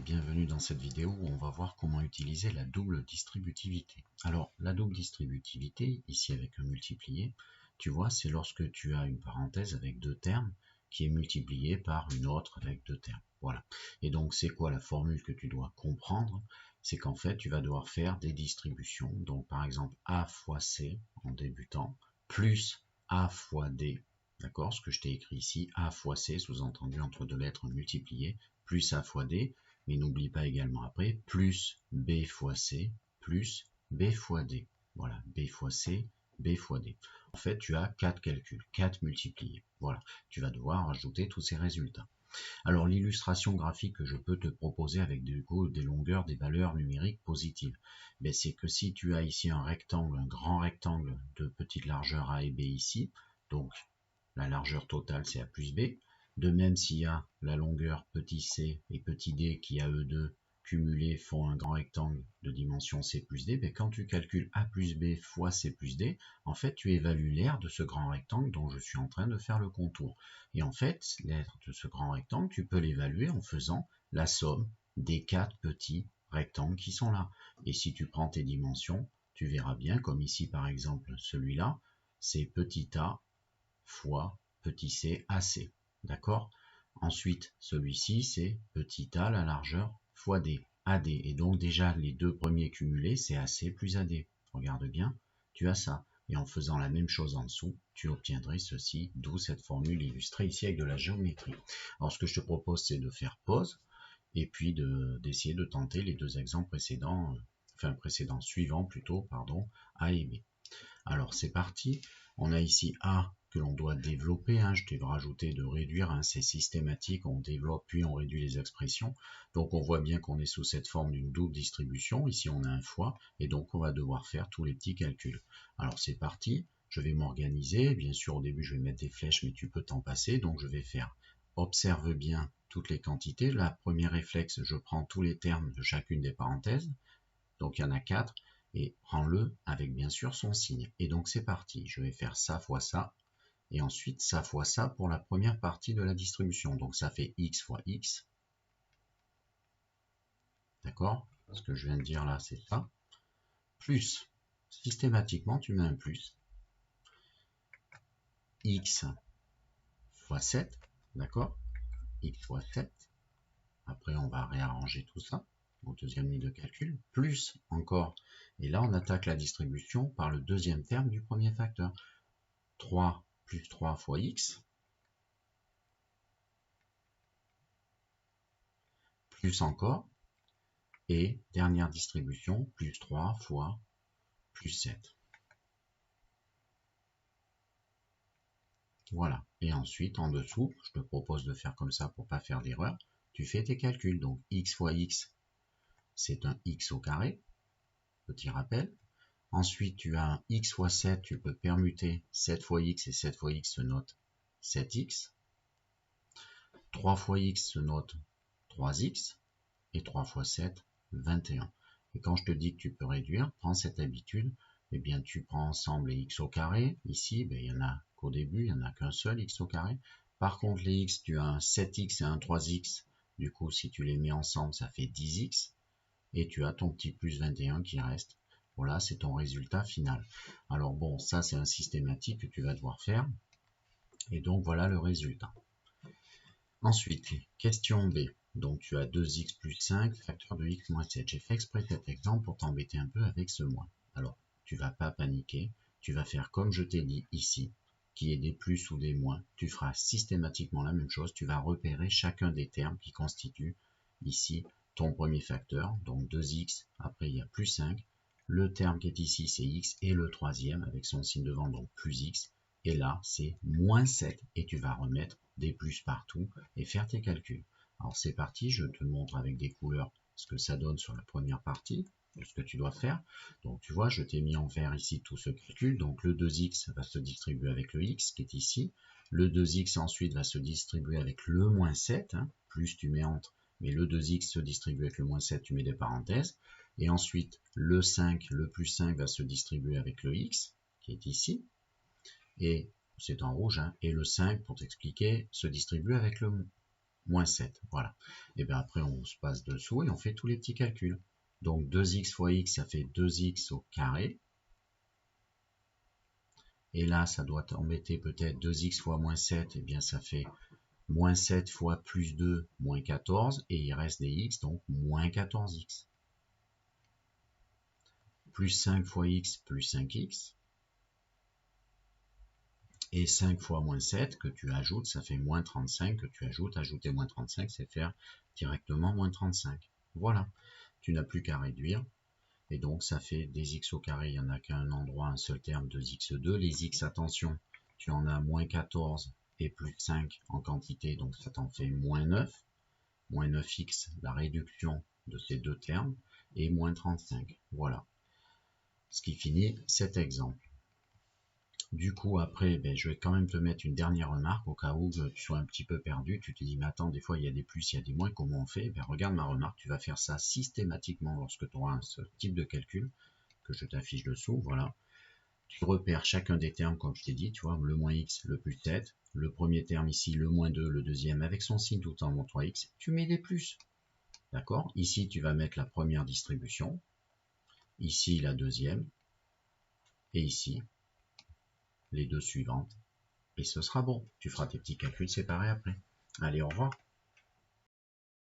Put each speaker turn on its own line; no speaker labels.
bienvenue dans cette vidéo où on va voir comment utiliser la double distributivité. Alors la double distributivité, ici avec un multiplié, tu vois, c'est lorsque tu as une parenthèse avec deux termes qui est multipliée par une autre avec deux termes. Voilà. Et donc c'est quoi la formule que tu dois comprendre? C'est qu'en fait tu vas devoir faire des distributions. Donc par exemple A fois C en débutant, plus A fois D. D'accord? Ce que je t'ai écrit ici, A fois C, sous-entendu entre deux lettres multipliées, plus A fois D, mais n'oublie pas également après, plus B fois C, plus B fois D. Voilà, B fois C, B fois D. En fait, tu as 4 calculs, 4 multipliés. Voilà, tu vas devoir ajouter tous ces résultats. Alors, l'illustration graphique que je peux te proposer avec des longueurs, des valeurs numériques positives, ben, c'est que si tu as ici un rectangle, un grand rectangle de petite largeur A et B ici, donc la largeur totale c'est A plus B. De même, s'il y a la longueur petit c et petit d qui à eux deux cumulés font un grand rectangle de dimension c plus d, ben quand tu calcules A plus B fois c plus d, en fait tu évalues l'aire de ce grand rectangle dont je suis en train de faire le contour. Et en fait, l'aire de ce grand rectangle, tu peux l'évaluer en faisant la somme des 4 petits rectangles qui sont là. Et si tu prends tes dimensions, tu verras bien, comme ici par exemple celui-là, c'est petit a fois petit c AC. D'accord? Ensuite, celui-ci, c'est petit a la largeur fois d, AD. Et donc déjà, les deux premiers cumulés, c'est AC plus AD. Regarde bien, tu as ça. Et en faisant la même chose en dessous, tu obtiendrais ceci, d'où cette formule illustrée ici avec de la géométrie. Alors ce que je te propose, c'est de faire pause, et puis d'essayer de tenter les deux exemples précédents, suivants plutôt, pardon, A et B. Alors c'est parti, on a ici A que l'on doit développer, je t'ai rajouté de réduire, c'est systématique, on développe puis on réduit les expressions. Donc on voit bien qu'on est sous cette forme d'une double distribution, ici on a un fois, et donc on va devoir faire tous les petits calculs. Alors c'est parti, je vais m'organiser, bien sûr au début je vais mettre des flèches mais tu peux t'en passer, donc je vais faire, observe bien toutes les quantités, la première réflexe, je prends tous les termes de chacune des parenthèses, donc il y en a 4, et prends-le avec bien sûr son signe. Et donc c'est parti, je vais faire ça fois ça, et ensuite ça fois ça pour la première partie de la distribution. Donc ça fait x fois x, d'accord? Ce que je viens de dire là, c'est ça, plus, systématiquement tu mets un plus, x fois 7, d'accord? X fois 7, après on va réarranger tout ça, au deuxième ligne de calcul, plus encore, et là on attaque la distribution par le deuxième terme du premier facteur. 3 plus 3 fois x, plus encore, et dernière distribution, plus 3 fois plus 7. Voilà, et ensuite en dessous, je te propose de faire comme ça pour pas faire d'erreur, tu fais tes calculs, donc x fois x, c'est un x au carré, petit rappel. Ensuite, tu as un x fois 7, tu peux permuter 7 fois x et 7 fois x se note 7x. 3 fois x se note 3x. Et 3 fois 7, 21. Et quand je te dis que tu peux réduire, prends cette habitude, eh bien tu prends ensemble les x au carré. Ici, il n'y en a qu'au début, il n'y en a qu'un seul x au carré. Par contre, les x, tu as un 7x et un 3x. Du coup, si tu les mets ensemble, ça fait 10x. Et tu as ton petit plus 21 qui reste. Voilà, c'est ton résultat final. Alors bon, ça c'est un systématique que tu vas devoir faire. Et donc voilà le résultat. Ensuite, question B. Donc tu as 2x plus 5, facteur de x moins 7. J'ai fait exprès cet exemple pour t'embêter un peu avec ce moins. Alors, tu vas pas paniquer, tu vas faire comme je t'ai dit ici, qui est des plus ou des moins. Tu feras systématiquement la même chose, tu vas repérer chacun des termes qui constituent ici ton premier facteur, donc 2x, après il y a plus 5. Le terme qui est ici, c'est x, et le troisième, avec son signe devant, donc plus x, et là, c'est moins 7, et tu vas remettre des plus partout, et faire tes calculs. Alors c'est parti, je te montre avec des couleurs ce que ça donne sur la première partie, de ce que tu dois faire. Donc tu vois, je t'ai mis en vert ici tout ce calcul, donc le 2x va se distribuer avec le x qui est ici, le 2x ensuite va se distribuer avec le moins 7, plus tu mets entre, mais le 2x se distribue avec le moins 7, tu mets des parenthèses, et ensuite le 5, le plus 5 va se distribuer avec le x, qui est ici, et c'est en rouge, et le 5, pour t'expliquer, se distribue avec le moins 7, voilà. Et bien après, on se passe dessous et on fait tous les petits calculs. Donc 2x fois x, ça fait 2x au carré. Et là, ça doit embêter peut-être 2x fois moins 7, et bien ça fait moins 7 fois plus 2, moins 14, et il reste des x, donc moins 14x. Plus 5 fois x, plus 5x. Et 5 fois moins 7 que tu ajoutes, ça fait moins 35 que tu ajoutes. Ajouter moins 35, c'est faire directement moins 35. Voilà, tu n'as plus qu'à réduire. Et donc ça fait des x au carré, il n'y en a qu'un endroit, un seul terme, 2x2. Les x, attention, tu en as moins 14 et plus 5 en quantité, donc ça t'en fait moins 9. Moins 9x, la réduction de ces deux termes, et moins 35. Voilà. Ce qui finit cet exemple. Du coup, après, je vais quand même te mettre une dernière remarque au cas où tu sois un petit peu perdu. Tu te dis, mais attends, des fois il y a des plus, il y a des moins, comment on fait? Regarde ma remarque, tu vas faire ça systématiquement lorsque tu auras ce type de calcul que je t'affiche dessous. Voilà. Tu repères chacun des termes, comme je t'ai dit, tu vois, le moins x, le plus 7, le premier terme ici, le moins 2, le deuxième avec son signe tout en montrant x, tu mets des plus. D'accord? Ici, tu vas mettre la première distribution, ici la deuxième, et ici les deux suivantes. Et ce sera bon. Tu feras tes petits calculs séparés après. Allez, au revoir.